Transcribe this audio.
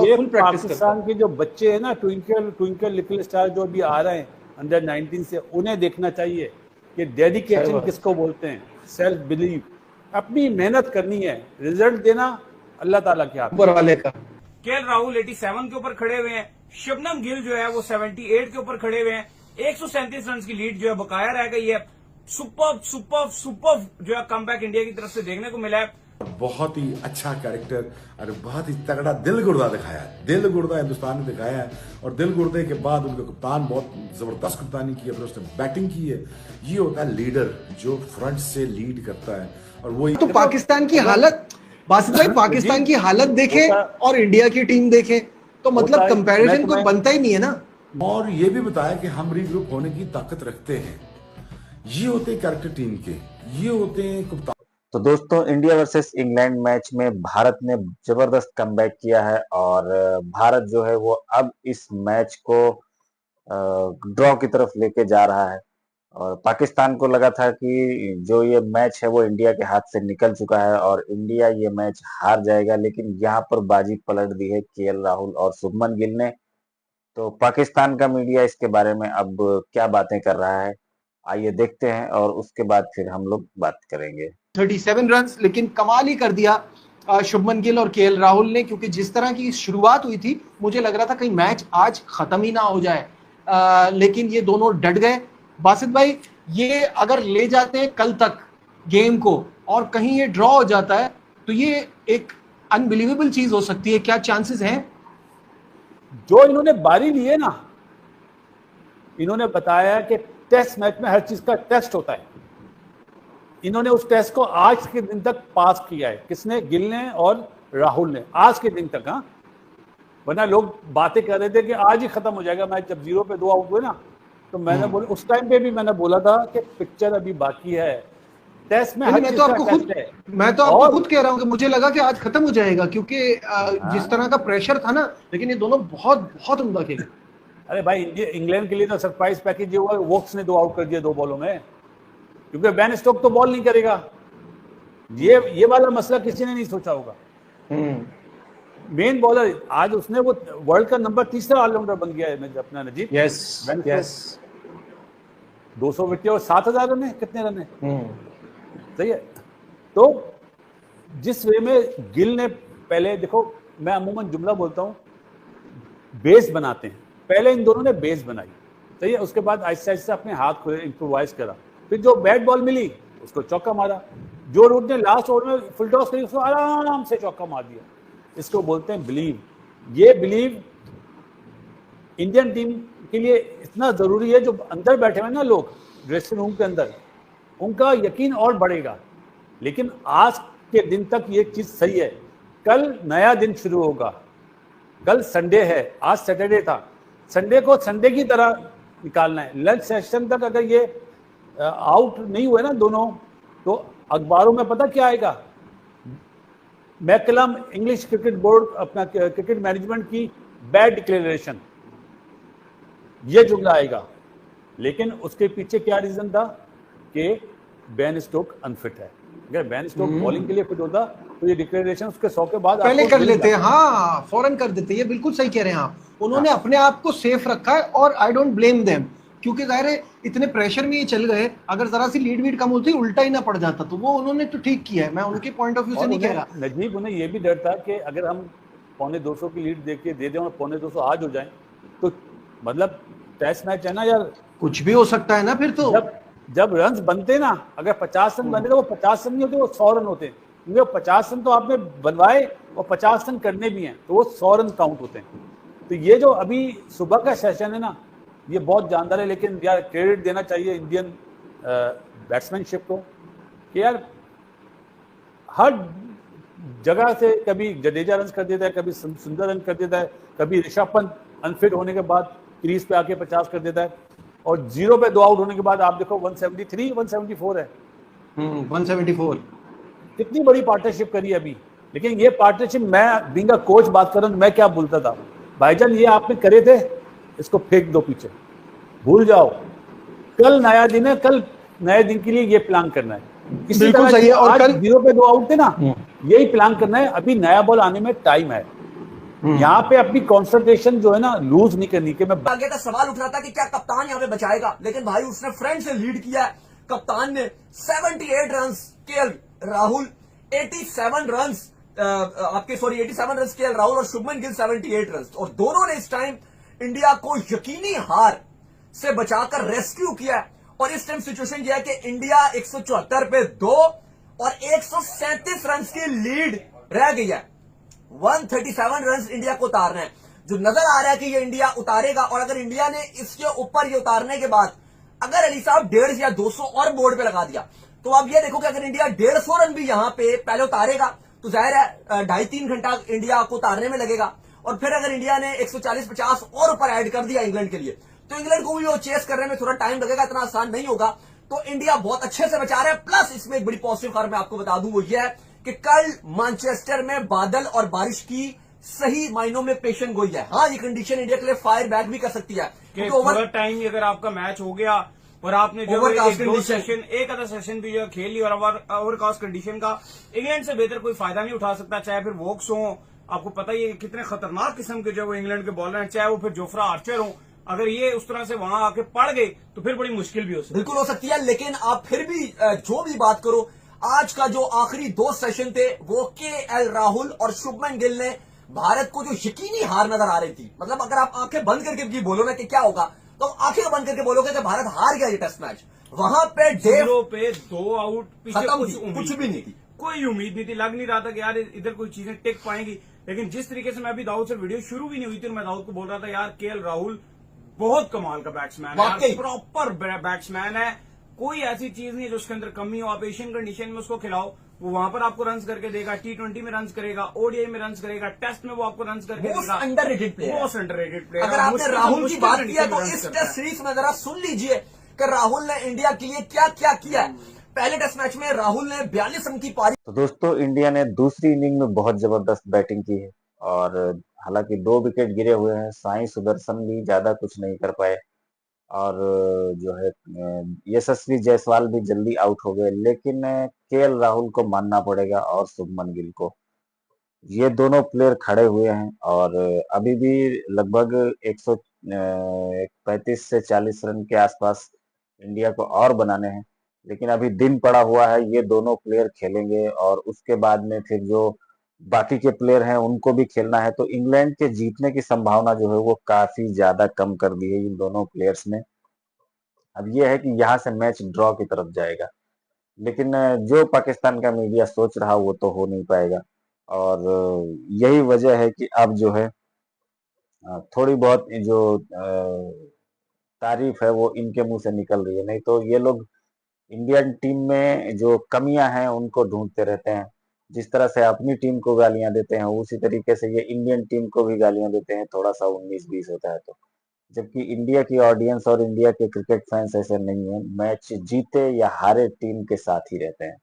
ये full practice करता पाकिस्तान के जो बच्चे हैं ना, ट्विंकल ट्विंकल लिटिल स्टार जो भी आ रहे हैं अंडर 19 से, उन्हें देखना चाहिए कि डेडिकेशन किसको बोलते हैं, सेल्फ बिलीव, अपनी मेहनत करनी है, रिजल्ट देना अल्लाह ताला के हाथ में। ऊपर वाले का। केएल राहुल 87 के ऊपर खड़े हुए हैं, शुभमन गिल जो है वो 78 के ऊपर खड़े हुए हैं, 137 रन की लीड जो है बकाया रह गई है। सुपर जो है कमबैक इंडिया की तरफ से देखने को मिला है। बहुत ही अच्छा कैरेक्टर और बहुत ही तगड़ा दिल गुर्दा दिखाया है, दिल गुर्दा हिंदुस्तान ने दिखाया है। और दिल गुर्दे के बाद उनका कप्तान बहुत जबरदस्त कप्तानी की है, फिर उसने बैटिंग की है। ये होता है लीडर जो फ्रंट से लीड करता है। और वो तो पाकिस्तान की हालत, बासित भाई, पाकिस्तान की हालत देखे और इंडिया की टीम देखे तो मतलब कंपैरिजन कोई बनता ही नहीं है ना। और ये भी बताया कि हम रीग्रुप होने की ताकत रखते हैं। ये होते हैं कैरेक्टर टीम के, ये होते हैं कप्तान। तो दोस्तों, इंडिया वर्सेस इंग्लैंड मैच में भारत ने जबरदस्त कमबैक किया है और भारत जो है वो अब इस मैच को ड्रॉ की तरफ लेके जा रहा है। और पाकिस्तान को लगा था कि जो ये मैच है वो इंडिया के हाथ से निकल चुका है और इंडिया ये मैच हार जाएगा, लेकिन यहाँ पर बाजी पलट दी है केएल राहुल और शुभमन गिल ने। तो पाकिस्तान का मीडिया इसके बारे में अब क्या बातें कर रहा है, आइए देखते हैं और उसके बाद फिर हम लोग बात करेंगे। 37 रन, लेकिन कमाल ही कर दिया शुभमन गिल और केएल राहुल ने, क्योंकि जिस तरह की शुरुआत हुई थी मुझे लग रहा था कहीं मैच आज खत्म ही ना हो जाए, लेकिन ये दोनों डट गए। बासित भाई, ये अगर ले जाते हैं कल तक गेम को और कहीं ये ड्रॉ हो जाता है तो ये एक अनबिलीवेबल चीज हो सकती है। क्या चांसेस हैं? जो इन्होंने बारी ली है ना, इन्होंने बताया कि टेस्ट मैच में हर चीज का टेस्ट होता है। इन्होंने उस टेस्ट को आज के दिन तक पास किया है। किसने? गिल ने और राहुल ने, आज के दिन तक। हाँ, वरना लोग बातें कर रहे थे कि आज ही खत्म हो जाएगा मैच। जब 0 पे 2 आउट हुए ना, तो मैंने बोला, उस टाइम पे भी मैंने बोला था कि पिक्चर अभी बाकी है। टेस्ट में मैं तो आपको खुद कह रहा हूं कि मुझे लगा कि आज खत्म हो जाएगा, क्योंकि जिस तरह का प्रेशर था ना, लेकिन ये दोनों बहुत बहुत उम्दा खेले। अरे भाई, इंग्लैंड के लिए तो सरप्राइज पैकेज ये हुआ, वोक्स ने 2 आउट कर दिया 2 बॉलों में, क्योंकि बेन स्टोक तो बॉल नहीं करेगा। ये वाला मसला किसी ने नहीं सोचा होगा। मेन बॉलर आज उसने, वो वर्ल्ड का नंबर 3 ऑलराउंडर बन गया है अपना नजीब। यस 200 विकेट और 7000 रन है, कितने रन है? सही है। तो जिस वे में गिल ने पहले, देखो मैं अमूमन जुमला बोलता हूं, बेस बनाते हैं, पहले इन दोनों ने बेस बनाई, सही है। उसके बाद आहिस्ता आहिस्ता अपने हाथ को इम्प्रोवाइज करा, फिर जो बैट बॉल मिली उसको चौका मारा। जो रूट ने लास्ट ओवर में फुल टॉस करी, उसको आराम से चौका मार दिया। इसको बोलते हैं बिलीव। ये बिलीव इंडियन टीम के लिए इतना जरूरी है। जो अंदर बैठे हुए ना लोग ड्रेसिंग रूम के अंदर, उनका यकीन और बढ़ेगा। लेकिन आज के दिन तक ये चीज सही है। कल नया दिन शुरू होगा, कल संडे है, आज सैटरडे था। संडे को संडे की तरह निकालना है। लंच सेशन तक अगर ये आउट नहीं हुए ना दोनों, तो अखबारों में पता क्या आएगा? मैकलम इंग्लिश क्रिकेट बोर्ड, अपना क्रिकेट मैनेजमेंट की बैड डिक्लेरेशन, ये जुमला आएगा। लेकिन उसके पीछे क्या रीजन था कि बेन स्टोक अनफिट है। अगर बेन स्टोक बॉलिंग के लिए फिट होता तो ये डिक्लेरेशन उसके 100 के बाद पहले कर लेते। हाँ, फौरन कर देते। ये बिल्कुल सही कह रहे हैं आप। उन्होंने अपने आप को सेफ रखा है और आई डोंट ब्लेम देम, क्योंकि जाहिर है इतने प्रेशर में ये चल गए। अगर जरा सी लीड वीड कम होती, उल्टा ही ना पड़ जाता, तो वो उन्होंने तो ठीक किया है। मैं उनके पॉइंट ऑफ व्यू से नहीं कह रहा। नजीब, उन्हें ये भी डर था कि अगर हम 250 की लीड देके दे दें और 250 आज हो जाए, तो मतलब टेस्ट मैच है ना यार, कुछ भी हो सकता है ना। फिर तो जब रन बनते ना, अगर 50 रन बनते तो वो 50 रन नहीं होते, वो 100 रन होते। क्योंकि 50 रन तो आपने बनवाए और 50 रन करने भी हैं, तो वो 100 रन काउंट होते हैं। तो ये जो अभी सुबह का सेशन है ना, ये बहुत जानदार है। लेकिन यार क्रेडिट देना चाहिए इंडियन बैट्समैनशिप को कि यार हर जगह से, कभी जडेजा रन कर देता है, कभी सुंदर रन कर देता है, कभी ऋषभ पंत अनफिट होने के बाद क्रीज पे आके 50 कर देता है, और 0 पे 2 आउट होने के बाद आप देखो 173 174 है। 174 कितनी बड़ी पार्टनरशिप करी अभी। लेकिन ये पार्टनरशिप, मैं बीइंग अ कोच बात कर रहा हूं, मैं क्या बोलता था, भाईजान ये आपने करे थे, इसको फेंक दो पीछे, भूल जाओ। कल नया दिन है, कल नए दिन के लिए ये प्लान करना है। इसी तरह सही है। और कल 0 पे 2 आउट थे ना, यही प्लान करना है। अभी नया बॉल आने में टाइम है। यहाँ पे अपनी कंसंट्रेशन जो है ना लूज नहीं करनी कि मैं आगे का सवाल उठ रहा था कि क्या कप्तान यहाँ पे बचाएगा, लेकिन भाई उसने फ्रंट से लीड किया है। कप्तान ने 78 रन, केएल राहुल 87 रन, आपके सॉरी 87 रन केएल राहुल और शुभमन गिल 78 रन, और दोनों ने इस टाइम इंडिया को यकीनी हार से बचाकर रेस्क्यू किया है। और इस टाइम सिचुएशन यह है कि इंडिया 174 पे 2 और 137 रन की लीड रह गई है। 137 रन इंडिया को उतारना है, जो नजर आ रहा है कि ये इंडिया उतारेगा। और अगर इंडिया ने इसके ऊपर ये उतारने के बाद अगर अली साहब 150 या 200 और बोर्ड पे लगा दिया, तो आप ये देखो कि अगर इंडिया 150 रन भी यहां पे पहले उतारेगा तो जाहिर है 2.5-3 घंटा इंडिया को उतारने में लगेगा। और फिर अगर इंडिया ने 140-50 और ऊपर ऐड कर दिया इंग्लैंड के लिए, तो इंग्लैंड को भी वो चेस करने में थोड़ा टाइम लगेगा, इतना आसान नहीं होगा। तो इंडिया बहुत अच्छे से बचा रहा है। प्लस इसमें एक बड़ी पॉजिटिव खबर मैं आपको बता दूं, वो ये है कि कल मैनचेस्टर में बादल और बारिश की सही मायनों में पेशन गोई है। हाँ, ये कंडीशन इंडिया के लिए फायर बैक भी कर सकती है, कि ओवर टाइम अगर आपका मैच हो गया और आपने जो एक आधा सेशन भी जो खेल लिया और ओवरकास्ट कंडीशन का इंग्लैंड से बेहतर कोई फायदा नहीं उठा सकता, चाहे फिर वोक्स हो। आपको पता ही है कितने खतरनाक किस्म के जो वो इंग्लैंड के बॉलर हैं, चाहे वो फिर जोफ्रा आर्चर हो। अगर ये उस तरह से वहां आके पड़ गए तो फिर बड़ी मुश्किल भी हो सकती है। बिल्कुल हो सकती है, लेकिन आप फिर भी जो भी बात करो, आज का जो आखिरी 2 सेशन थे वो केएल राहुल और शुभमन गिल ने भारत को जो यकीनी हार नजर आ रही थी, मतलब अगर आप आंखें बंद करके भी बोलो ना कि क्या होगा, तो आंखें बंद करके बोलोगे कि भारत हार गया ये टेस्ट मैच। वहां पे जीरो पे 2 आउट, पीछे कुछ भी नहीं थी, कोई उम्मीद नहीं थी, लग नहीं रहा था कि यार इधर कोई चीजें टिक पाएंगी। लेकिन जिस तरीके से मैं अभी दाऊद से वीडियो शुरू भी नहीं हुई थी, मैं दाऊद को बोल रहा था यार केएल राहुल बहुत कमाल का बैट्समैन है, प्रॉपर बैट्समैन है, कोई ऐसी चीज नहीं है जो उसके अंदर कमी हो। आप एशियन कंडीशन में उसको खिलाओ, वो वहां पर आपको रन्स करके देगा, T20 में रन्स करेगा, ओडीआई में रन्स करेगा, टेस्ट में वो आपको रन्स करके देगा। Most underrated player. अगर आपने राहुल की बात किया तो इस टेस्ट सीरीज में जरा सुन लीजिए कि राहुल ने इंडिया के लिए क्या क्या किया है। पहले टेस्ट मैच में राहुल ने 42 रन की पारी। तो दोस्तों, इंडिया ने दूसरी इनिंग में बहुत जबरदस्त बैटिंग की है और हालांकि 2 विकेट गिरे हुए हैं, साई सुदर्शन भी ज्यादा कुछ नहीं कर पाए और जो है यशस्वी जायसवाल भी जल्दी आउट हो गए। लेकिन केएल राहुल को मानना पड़ेगा और शुभमन गिल को, ये दोनों प्लेयर खड़े हुए हैं और अभी भी लगभग 135 से 40 रन के आसपास इंडिया को और बनाने हैं। लेकिन अभी दिन पड़ा हुआ है, ये दोनों प्लेयर खेलेंगे और उसके बाद में फिर जो बाकी के प्लेयर हैं उनको भी खेलना है। तो इंग्लैंड के जीतने की संभावना जो है वो काफी ज्यादा कम कर दी है इन दोनों प्लेयर्स ने। अब ये है कि यहाँ से मैच ड्रॉ की तरफ जाएगा, लेकिन जो पाकिस्तान का मीडिया सोच रहा वो तो हो नहीं पाएगा और यही वजह है कि अब जो है थोड़ी बहुत जो तारीफ है वो इनके मुंह से निकल रही है, नहीं तो ये लोग इंडियन टीम में जो कमियां हैं उनको ढूंढते रहते हैं। जिस तरह से अपनी टीम को गालियां देते हैं उसी तरीके से ये इंडियन टीम को भी गालियां देते हैं, थोड़ा सा 19-20 होता है तो। जबकि इंडिया की ऑडियंस और इंडिया के क्रिकेट फैंस ऐसे नहीं है, मैच जीते या हारे टीम के साथ ही रहते हैं।